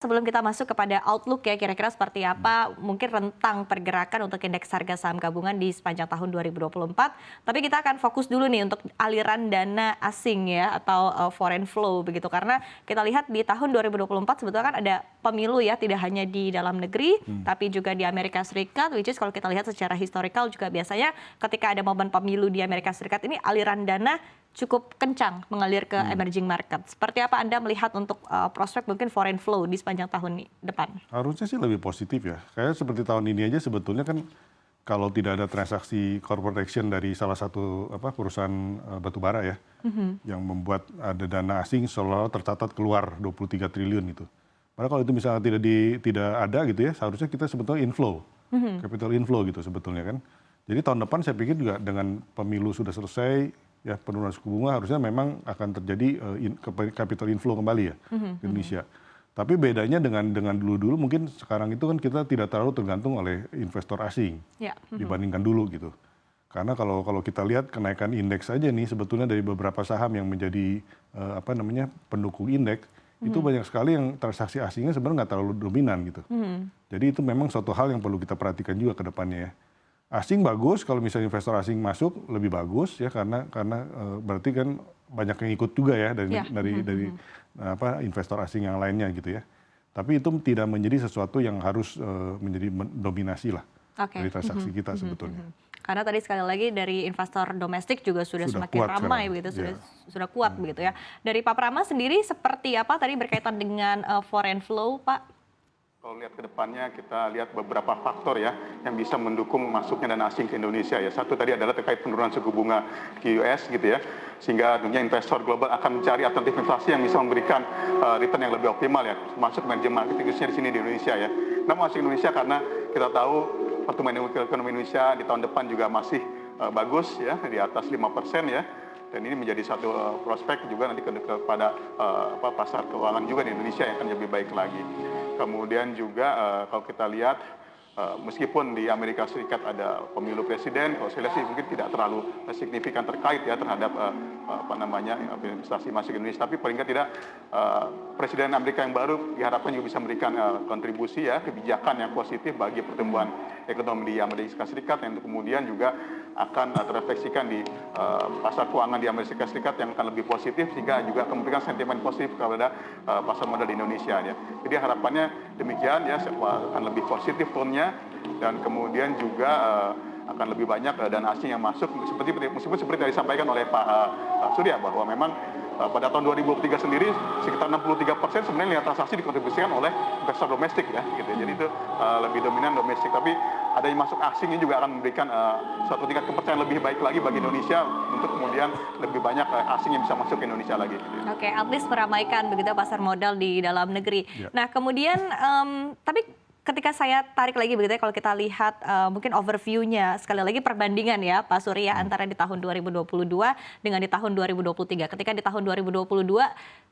Sebelum kita masuk kepada outlook ya, kira-kira seperti apa mungkin rentang pergerakan untuk indeks harga saham gabungan di sepanjang tahun 2024. Tapi kita akan fokus dulu nih untuk aliran dana asing ya, atau foreign flow begitu. Karena kita lihat di tahun 2024 sebetulnya kan ada pemilu ya, tidak hanya di dalam negeri, tapi juga di Amerika Serikat, which is kalau kita lihat secara historical juga biasanya ketika ada momen pemilu di Amerika Serikat ini aliran dana cukup kencang mengalir ke emerging market. Seperti apa Anda melihat untuk prospek mungkin foreign flow di sepanjang tahun depan? Harusnya sih lebih positif ya. Kayak seperti tahun ini aja sebetulnya kan kalau tidak ada transaksi corporate action dari salah satu perusahaan batubara ya, yang membuat ada dana asing seolah-olah tercatat keluar 23 triliun itu. Padahal kalau itu misalnya tidak ada gitu ya, seharusnya kita sebetulnya inflow, capital inflow gitu sebetulnya kan. Jadi tahun depan saya pikir juga dengan pemilu sudah selesai, ya penurunan suku bunga harusnya memang akan terjadi capital inflow kembali ya ke Indonesia. Tapi bedanya dengan dulu-dulu mungkin sekarang itu kan kita tidak terlalu tergantung oleh investor asing dibandingkan dulu gitu. Karena kalau kita lihat kenaikan indeks aja nih sebetulnya dari beberapa saham yang menjadi pendukung indeks itu banyak sekali yang transaksi asingnya sebenarnya nggak terlalu dominan gitu. Jadi itu memang suatu hal yang perlu kita perhatikan juga ke depannya ya. Asing bagus, kalau misalnya investor asing masuk lebih bagus ya karena berarti kan banyak yang ikut juga ya dari investor asing yang lainnya gitu ya. Tapi itu tidak menjadi sesuatu yang harus menjadi dominasi lah dari transaksi kita sebetulnya. Karena tadi sekali lagi dari investor domestik juga sudah semakin ramai begitu, sudah kuat begitu ya. Dari Pak Prama sendiri seperti apa tadi berkaitan dengan foreign flow, Pak? Kalau lihat ke depannya, kita lihat beberapa faktor ya yang bisa mendukung masuknya dana asing ke Indonesia ya. Satu tadi adalah terkait penurunan suku bunga di US gitu ya, sehingga dunia investor global akan mencari alternatif investasi yang bisa memberikan return yang lebih optimal ya, masuk emerging market khususnya di sini di Indonesia ya. Namun masuk Indonesia karena kita tahu pertumbuhan ekonomi Indonesia di tahun depan juga masih bagus ya, di atas 5% ya. Dan ini menjadi satu prospek juga nanti kepada pasar keuangan juga di Indonesia yang akan lebih baik lagi. Kemudian juga kalau kita lihat meskipun di Amerika Serikat ada pemilu presiden, kalau saya lihat sih mungkin tidak terlalu signifikan terkait ya terhadap investasi masuk ke Indonesia. Tapi paling tidak presiden Amerika yang baru diharapkan juga bisa memberikan kontribusi ya kebijakan yang positif bagi pertumbuhan ekonomi di Amerika Serikat yang kemudian juga akan terefleksikan di pasar keuangan di Amerika Serikat yang akan lebih positif sehingga juga akan memberikan sentimen positif kepada pasar modal di Indonesia ya. Jadi harapannya demikian ya, akan lebih positif tone-nya dan kemudian juga akan lebih banyak dana asing yang masuk meskipun seperti yang disampaikan oleh Pak Surya bahwa memang pada tahun 2023 sendiri sekitar 63% sebenarnya nilai transaksi dikontribusikan oleh investor domestik ya gitu. Jadi itu lebih dominan domestik, tapi ada yang masuk asing ini juga akan memberikan suatu tingkat kepercayaan lebih baik lagi bagi Indonesia untuk kemudian lebih banyak asing yang bisa masuk ke Indonesia lagi. Oke, at least meramaikan begitu pasar modal di dalam negeri. Nah kemudian tapi ketika saya tarik lagi begitu ya, kalau kita lihat mungkin overview-nya, sekali lagi perbandingan ya Pak Surya antara di tahun 2022 dengan di tahun 2023. Ketika di tahun 2022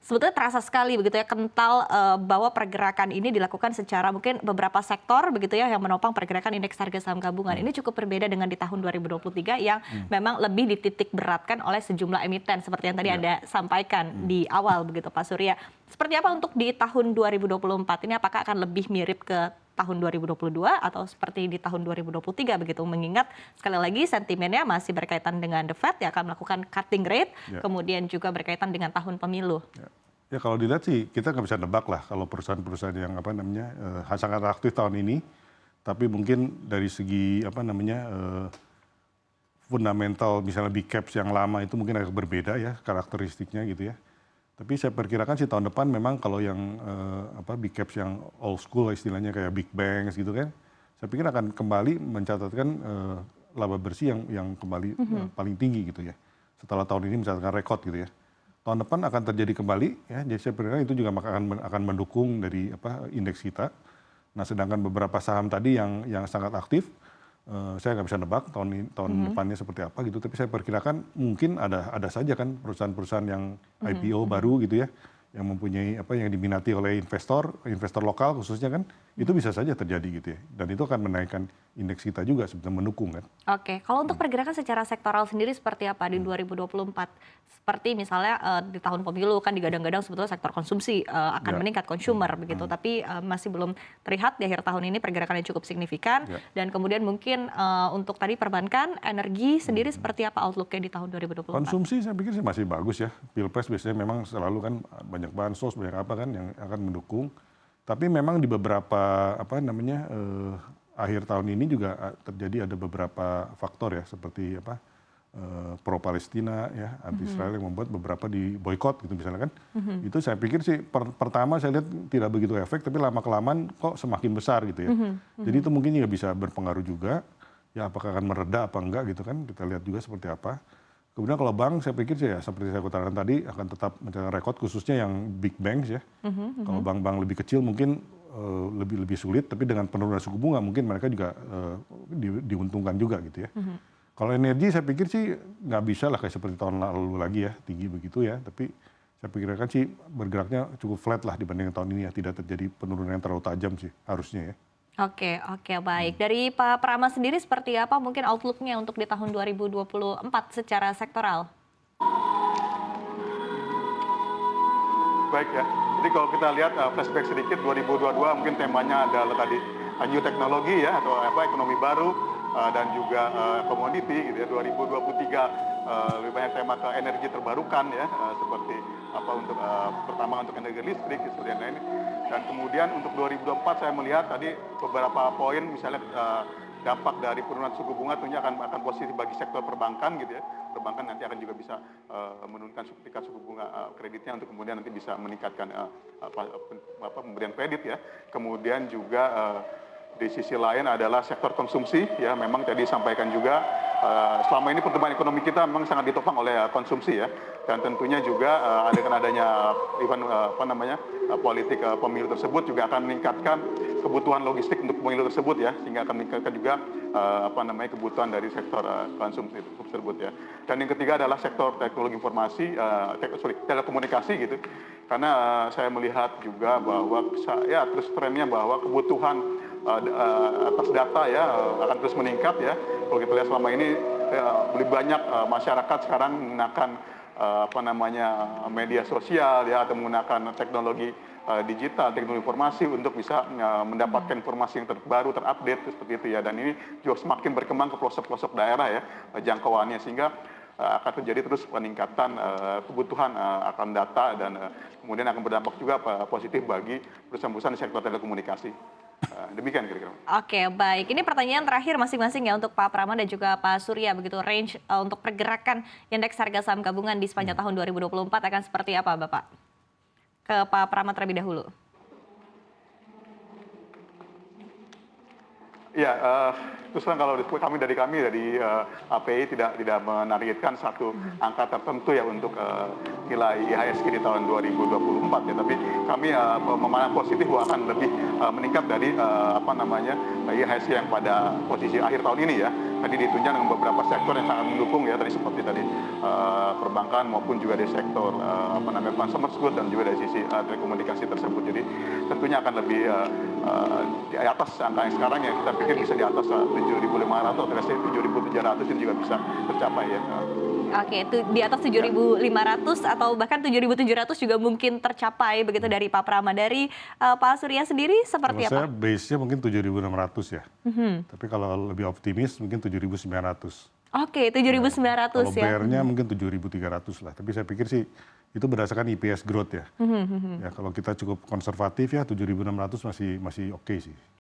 sebetulnya terasa sekali begitu ya kental bahwa pergerakan ini dilakukan secara mungkin beberapa sektor begitu ya yang menopang pergerakan indeks harga saham gabungan. Ini cukup berbeda dengan di tahun 2023 yang memang lebih dititik beratkan oleh sejumlah emiten seperti yang tadi Anda sampaikan di awal begitu Pak Surya. Seperti apa untuk di tahun 2024 ini, apakah akan lebih mirip ke tahun 2022 atau seperti di tahun 2023 begitu, mengingat sekali lagi sentimennya masih berkaitan dengan The Fed yang akan melakukan cutting rate, kemudian juga berkaitan dengan tahun pemilu. Ya kalau dilihat sih kita nggak bisa nebak lah kalau perusahaan-perusahaan yang sangat aktif tahun ini, tapi mungkin dari segi fundamental misalnya big caps yang lama itu mungkin agak berbeda ya karakteristiknya gitu ya. Tapi saya perkirakan sih tahun depan memang kalau yang big caps yang old school istilahnya kayak big banks gitu kan, saya pikir akan kembali mencatatkan laba bersih yang kembali paling tinggi gitu ya. Setelah tahun ini mencatatkan rekor gitu ya. Tahun depan akan terjadi kembali ya. Jadi saya perkirakan itu juga akan mendukung dari indeks kita. Nah sedangkan beberapa saham tadi yang sangat aktif, saya nggak bisa nebak tahun depannya seperti apa gitu, tapi saya perkirakan mungkin ada saja kan perusahaan-perusahaan yang IPO baru gitu ya, yang mempunyai yang diminati oleh investor lokal khususnya kan, itu bisa saja terjadi gitu ya. Dan itu akan menaikkan indeks kita juga sebenarnya mendukung kan. Oke, kalau untuk pergerakan secara sektoral sendiri seperti apa di 2024? Seperti misalnya di tahun pemilu kan digadang-gadang sebetulnya sektor konsumsi akan meningkat consumer begitu, tapi masih belum terlihat di akhir tahun ini pergerakan yang cukup signifikan. Dan kemudian mungkin untuk tadi perbankan, energi sendiri seperti apa outlook-nya di tahun 2024? Konsumsi saya pikir sih masih bagus ya. Pilpres biasanya memang selalu kan banyak bansos, banyak apa kan yang akan mendukung. Tapi memang di beberapa akhir tahun ini juga terjadi ada beberapa faktor ya seperti pro Palestina ya, anti Israel yang membuat beberapa di boykot gitu misalnya kan. Itu saya pikir sih pertama saya lihat tidak begitu efek, tapi lama kelamaan kok semakin besar gitu ya. Jadi itu mungkin juga bisa berpengaruh juga. Ya apakah akan mereda apa enggak gitu kan, kita lihat juga seperti apa. Kemudian kalau bank saya pikir sih ya seperti saya katakan tadi akan tetap mencatat rekor khususnya yang big banks ya. Kalau bank-bank lebih kecil mungkin lebih sulit, tapi dengan penurunan suku bunga mungkin mereka juga diuntungkan juga gitu ya. Kalau energi saya pikir sih nggak bisa lah kayak seperti tahun lalu lagi ya, tinggi begitu ya. Tapi saya pikirkan sih bergeraknya cukup flat lah dibanding tahun ini ya. Tidak terjadi penurunan yang terlalu tajam sih harusnya ya. Oke, baik. Dari Pak Prama sendiri seperti apa mungkin outlook-nya untuk di tahun 2024 secara sektoral? Baik ya, jadi kalau kita lihat flashback sedikit 2022 mungkin temanya adalah tadi new teknologi ya atau ekonomi baru dan juga komoditi gitu ya. 2023 lebih banyak tema ke energi terbarukan ya seperti untuk pertama untuk energi listrik seperti yang lain. Dan kemudian untuk 2024 saya melihat tadi beberapa poin misalnya dampak dari penurunan suku bunga tentunya akan positif bagi sektor perbankan gitu ya. Perbankan nanti akan juga bisa menurunkan tingkat suku bunga kreditnya untuk kemudian nanti bisa meningkatkan pemberian kredit ya. Kemudian juga di sisi lain adalah sektor konsumsi ya, memang tadi disampaikan juga selama ini pertumbuhan ekonomi kita memang sangat ditopang oleh konsumsi ya, dan tentunya juga adanya event politik pemilu tersebut juga akan meningkatkan kebutuhan logistik untuk pemilu tersebut ya, sehingga akan meningkatkan juga kebutuhan dari sektor konsumsi tersebut ya. Dan yang ketiga adalah sektor teknologi informasi, telekomunikasi gitu, karena saya melihat juga bahwa terus trennya bahwa kebutuhan atas data ya akan terus meningkat ya. Kalau kita lihat selama ini lebih banyak masyarakat sekarang menggunakan media sosial ya atau menggunakan teknologi digital, teknologi informasi untuk bisa mendapatkan informasi yang terbaru, terupdate seperti itu ya. Dan ini juga semakin berkembang ke pelosok-pelosok daerah ya jangkauannya, sehingga akan terjadi terus peningkatan kebutuhan akan data dan kemudian akan berdampak juga positif bagi perusahaan-perusahaan di sektor telekomunikasi. Demikian kira-kira. Oke, baik. Ini pertanyaan terakhir masing-masing ya untuk Pak Prama dan juga Pak Surya begitu. Range untuk pergerakan indeks harga saham gabungan di sepanjang tahun 2024 akan seperti apa, Bapak? Ke Pak Prama terlebih dahulu. Ya, terus terang kalau dari kami dari API tidak menargetkan satu angka tertentu ya untuk nilai IHSG di tahun 2024 ya, tapi kami memandang positif bahwa akan lebih meningkat dari IHSG yang pada posisi akhir tahun ini ya. Tadi ditunjang dengan beberapa sektor yang sangat mendukung ya, tadi seperti tadi perbankan maupun juga dari sektor consumer goods dan juga dari sisi telekomunikasi tersebut. Jadi tentunya akan lebih di atas angka yang sekarang ya, kita pikir bisa di atas 7.500 atau 7.700 ini juga bisa tercapai ya. Oke, itu di atas 7.500 atau bahkan 7.700 juga mungkin tercapai begitu dari Pak Prama. Dari Pak Surya sendiri seperti apa? Saya base-nya mungkin 7.600 ya. Tapi kalau lebih optimis mungkin 7.900. Oke, 7.900 ya. Kalau BR-nya mungkin 7.300 lah. Tapi saya pikir sih itu berdasarkan EPS growth ya. Ya kalau kita cukup konservatif ya 7.600 masih oke sih.